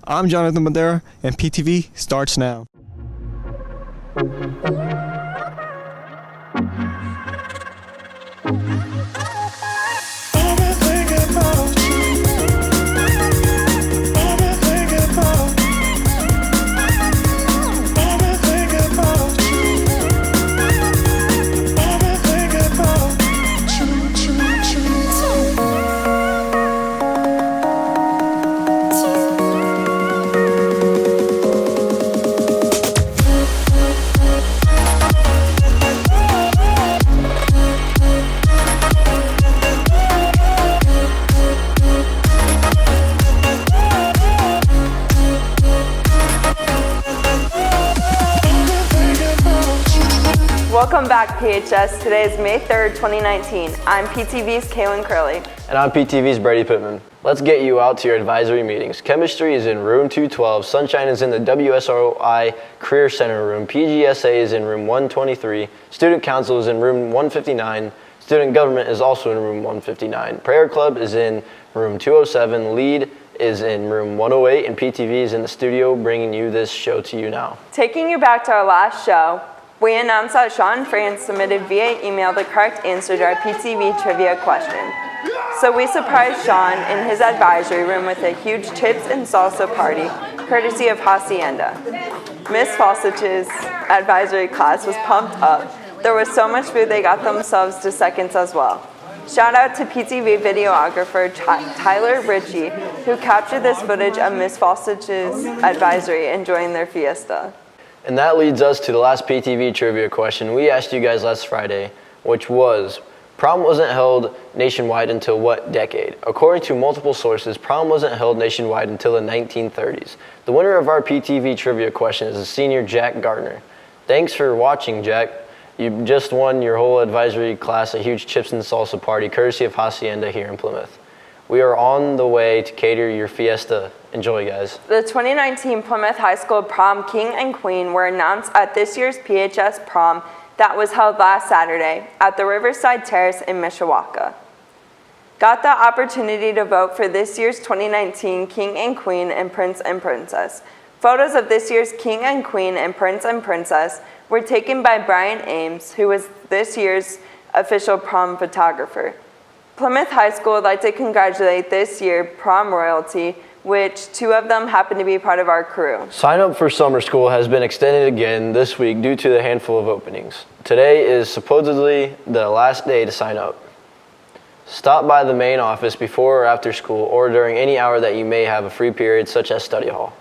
I'm Jonathan Madera, and PTV starts now. Welcome back, PHS. Today is May 3rd, 2019. I'm PTV's Kaylin Curley. And I'm PTV's Brady Pittman. Let's get you out to your advisory meetings. Chemistry is in room 212, Sunshine is in the WSROI Career Center room, PGSA is in room 123, Student Council is in room 159, Student Government is also in room 159, Prayer Club is in room 207, Lead is in room 108, and PTV is in the studio bringing you this show to you now. Taking you back to our last show, we announced that Sean and Fran submitted via email the correct answer to our PTV Trivia question. So we surprised Sean in his advisory room with a huge chips and salsa party, courtesy of Hacienda. Miss Fawcett's advisory class was pumped up. There was so much food they got themselves to seconds as well. Shout out to PTV videographer Tyler Richey, who captured this footage of Miss Fawcett's advisory enjoying their fiesta. And that leads us to the last PTV trivia question we asked you guys last Friday, which was, prom wasn't held nationwide until what decade? According to multiple sources, prom wasn't held nationwide until the 1930s. The winner of our PTV trivia question is the senior Jack Gardner. Thanks for watching, Jack. You just won your whole advisory class a huge chips and salsa party, courtesy of Hacienda here in Plymouth. We are on the way to cater your fiesta. Enjoy, guys. The 2019 Plymouth High School Prom King and Queen were announced at this year's PHS prom that was held last Saturday at the Riverside Terrace in Mishawaka. Got the opportunity to vote for this year's 2019 King and Queen and Prince and Princess. Photos of this year's King and Queen and Princess were taken by Brian Ames, who was this year's official prom photographer. Plymouth High School would like to congratulate this year prom royalty, which two of them happen to be part of our crew. Sign up for summer school has been extended again this week due to the handful of openings. Today is supposedly the last day to sign up. Stop by the main office before or after school or during any hour that you may have a free period, such as study hall.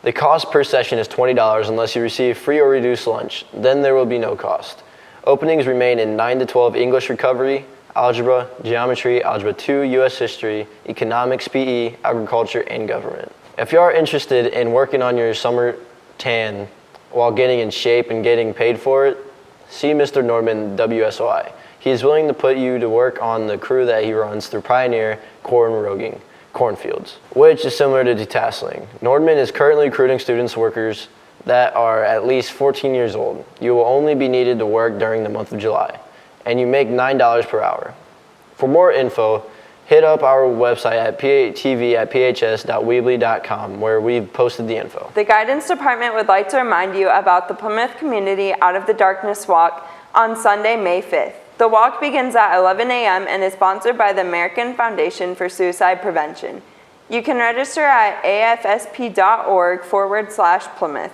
The cost per session is $20 unless you receive free or reduced lunch. Then there will be no cost. Openings remain in 9 to 12 English recovery, algebra, geometry, algebra 2, U.S. history, economics, PE, agriculture, and government. If you are interested in working on your summer tan while getting in shape and getting paid for it, see Mr. Norman, WSOI. He is willing to put you to work on the crew that he runs through Pioneer Cornfields, which is similar to detasseling. Nordman is currently recruiting students workers that are at least 14 years old. You will only be needed to work during the month of July, and you make $9 per hour. For more info, hit up our website at PTVatPHS.weebly.com, where we've posted the info. The Guidance Department would like to remind you about the Plymouth Community Out of the Darkness Walk on Sunday, May 5th. The walk begins at 11 a.m. and is sponsored by the American Foundation for Suicide Prevention. You can register at afsp.org/Plymouth.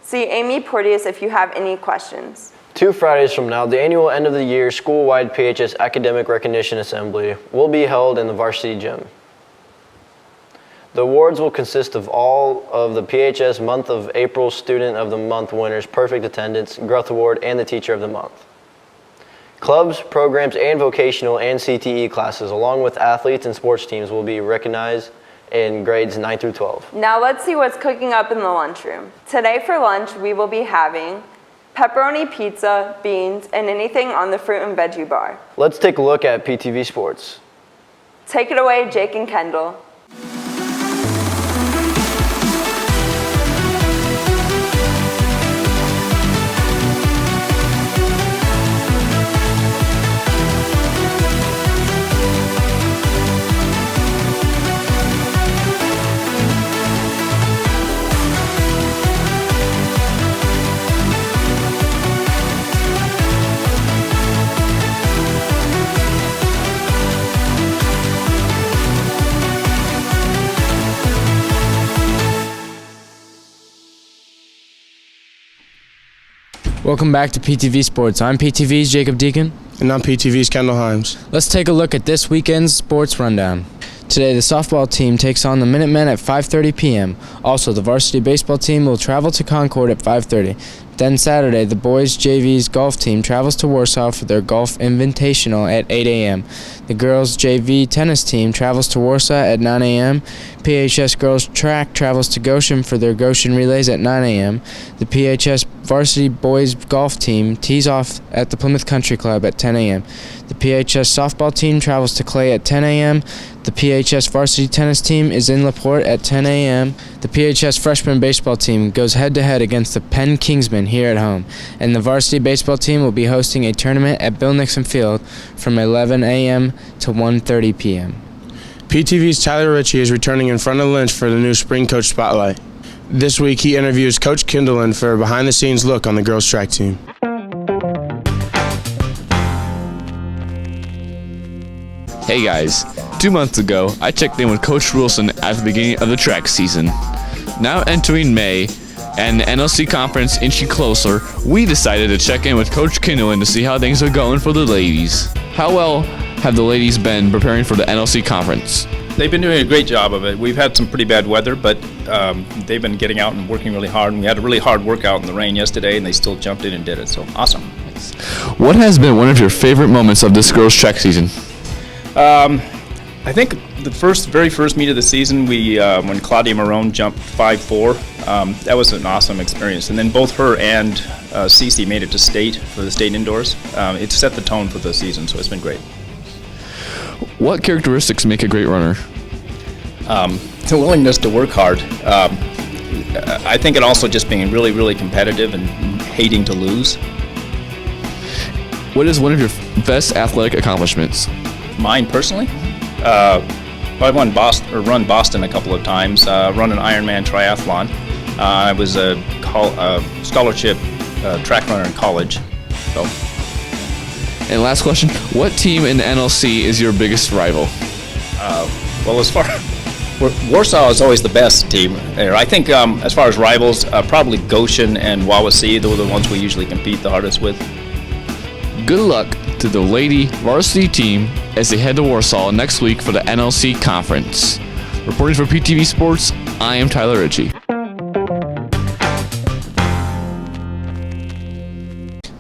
See Amy Porteous if you have any questions. 2 Fridays from now, the annual end-of-the-year school-wide PHS Academic Recognition Assembly will be held in the varsity gym. The awards will consist of all of the PHS Month of April Student of the Month winners, Perfect Attendance, Growth Award, and the Teacher of the Month. Clubs, programs, and vocational and CTE classes, along with athletes and sports teams, will be recognized in grades 9 through 12. Now let's see what's cooking up in the lunchroom. Today for lunch, we will be having pepperoni pizza, beans, and anything on the fruit and veggie bar. Let's take a look at PTV Sports. Take it away, Jake and Kendall. Welcome back to PTV Sports. I'm PTV's Jacob Deacon. And I'm PTV's Kendall Himes. Let's take a look at this weekend's sports rundown. Today, the softball team takes on the Minutemen at 5:30 p.m. Also, the varsity baseball team will travel to Concord at 5:30. Then Saturday, the boys JV's golf team travels to Warsaw for their golf invitational at 8 a.m. The girls JV tennis team travels to Warsaw at 9 a.m. PHS girls track travels to Goshen for their Goshen relays at 9 a.m. The PHS varsity boys golf team tees off at the Plymouth Country Club at 10 a.m. The PHS softball team travels to Clay at 10 a.m. The PHS varsity tennis team is in LaPorte at 10 a.m. The PHS freshman baseball team goes head-to-head against the Penn Kingsmen here at home. And the varsity baseball team will be hosting a tournament at Bill Nixon Field from 11 a.m. to 1:30 p.m. PTV's Tyler Richey is returning in front of Lynch for the new Spring Coach Spotlight. This week, he interviews Coach Kindleman for a behind-the-scenes look on the girls' track team. Hey guys, 2 months ago, I checked in with Coach Wilson at the beginning of the track season. Now entering May, and the NLC conference inching closer, we decided to check in with Coach Kindleman to see how things are going for the ladies. How well have the ladies been preparing for the NLC conference? They've been doing a great job of it. We've had some pretty bad weather, but they've been getting out and working really hard. And we had a really hard workout in the rain yesterday, and they still jumped in and did it. So awesome. What has been one of your favorite moments of this girls' track season? I think the very first meet of the season, when Claudia MAROHN jumped 5'4", that was an awesome experience. And then both her and Cece made it to state for the state indoors. It set the tone for the season, so it's been great. What characteristics make a great runner? The willingness to work hard. I think it also just being really, really competitive and hating to lose. What is one of your best athletic accomplishments? Mine personally, I run Boston a couple of times. Run an Ironman triathlon. I was a scholarship track runner in college. So. And last question: what team in the NLC is your biggest rival? Well, Warsaw is always the best team there. I think as far as rivals, probably Goshen and Wawasee. Those are the ones we usually compete the hardest with. Good luck to the lady varsity team as they head to Warsaw next week for the NLC conference. Reporting for PTV Sports, I am Tyler Richey.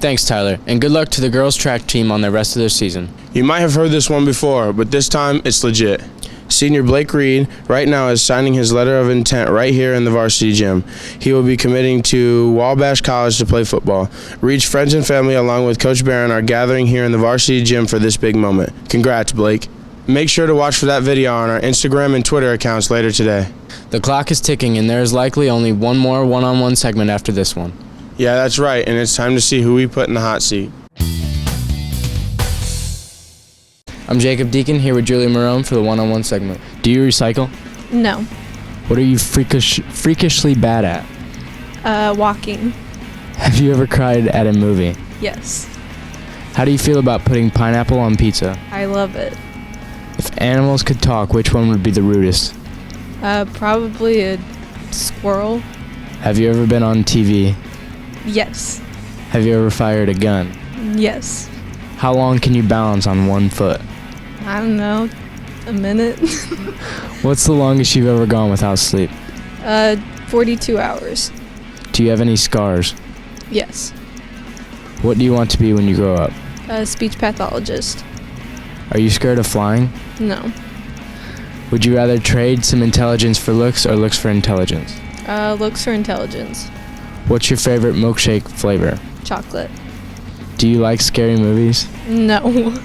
Thanks, Tyler, and good luck to the girls' track team on the rest of their season. You might have heard this one before, but this time it's legit. Senior Blake Reed right now is signing his letter of intent right here in the varsity gym. He will be committing to Wabash College to play football. Reed's friends and family, along with Coach Barron, are gathering here in the varsity gym for this big moment. Congrats, Blake. Make sure to watch for that video on our Instagram and Twitter accounts later today. The clock is ticking, and there is likely only one more one-on-one segment after this one. Yeah, that's right, and it's time to see who we put in the hot seat. I'm Jacob Deacon here with Julia MAROHN for the one-on-one segment. Do you recycle? No. What are you freakishly bad at? Walking. Have you ever cried at a movie? Yes. How do you feel about putting pineapple on pizza? I love it. If animals could talk, which one would be the rudest? Probably a squirrel. Have you ever been on TV? Yes. Have you ever fired a gun? Yes. How long can you balance on one foot? I don't know, a minute. What's the longest you've ever gone without sleep? 42 hours. Do you have any scars? Yes. What do you want to be when you grow up? A speech pathologist. Are you scared of flying? No. Would you rather trade some intelligence for looks or looks for intelligence? Looks for intelligence. What's your favorite milkshake flavor? Chocolate. Do you like scary movies? No.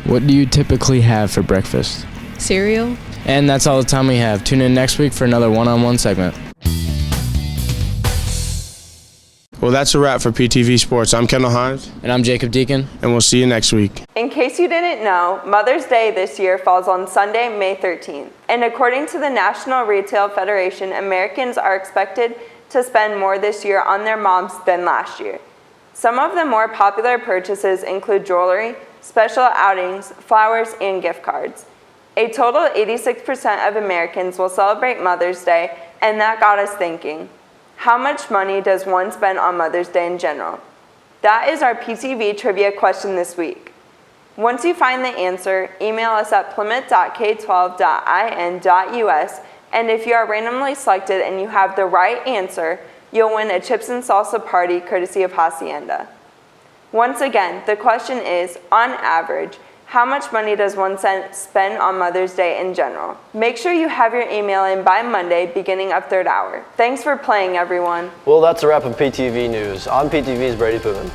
What do you typically have for breakfast? Cereal. And that's all the time we have. Tune in next week for another one-on-one segment. Well, that's a wrap for PTV Sports. I'm Kendall Himes. And I'm Jacob Deacon. And we'll see you next week. In case you didn't know, Mother's Day this year falls on Sunday, May 13th. And according to the National Retail Federation, Americans are expected to spend more this year on their moms than last year. Some of the more popular purchases include jewelry, special outings, flowers, and gift cards. A total 86% of Americans will celebrate Mother's Day, and that got us thinking. How much money does one spend on Mother's Day in general? That is our PTV Trivia question this week. Once you find the answer, email us at plymouth.k12.in.us, and if you are randomly selected and you have the right answer, you'll win a chips and salsa party courtesy of Hacienda. Once again, the question is, on average, how much money does one spend on Mother's Day in general? Make sure you have your email in by Monday, beginning of third hour. Thanks for playing, everyone. Well, that's a wrap of PTV News. I'm PTV's Brady Pullman.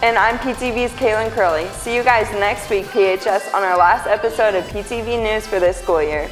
And I'm PTV's Kaylin Curley. See you guys next week, PHS, on our last episode of PTV News for this school year.